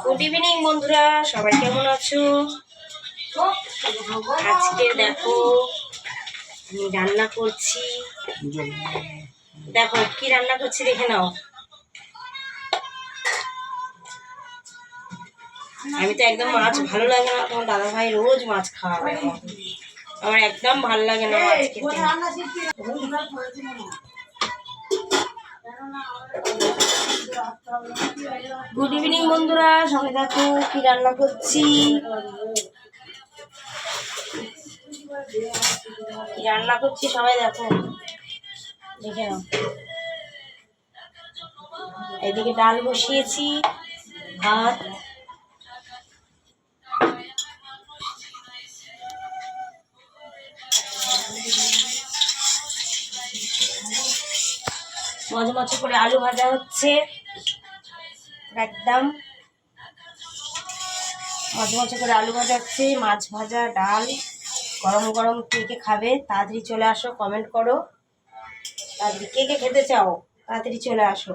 Good evening বন্ধুরা, সবাই কেমন আছো? আজকে দেখো আমি রান্না করছি। দেখো কি রান্না করছি, দেখে নাও। আমি তো একদম মাছ ভালো লাগে না, তোমার দাদা ভাই রোজ মাছ খাওয়াবে। আমার একদম ভালো লাগে না মাছ খেতে। গুড ইভিনিং বন্ধুরা, সবাই দেখো কি রান্না করছি। কি রান্না করছি সবাই দেখো, দেখে নাও। এদিকে ডাল বসিয়েছি, ভাত, মচমচে করে আলু ভাজা হচ্ছে, একদম মচমচে করে আলু ভাজা হচ্ছে, মাছ ভাজা, ডাল। গরম গরম কে কে খাবে তাড়াতাড়ি চলে আসো, কমেন্ট করো। তাড়াতাড়ি কে কে খেতে চাও তাড়াতাড়ি চলে আসো।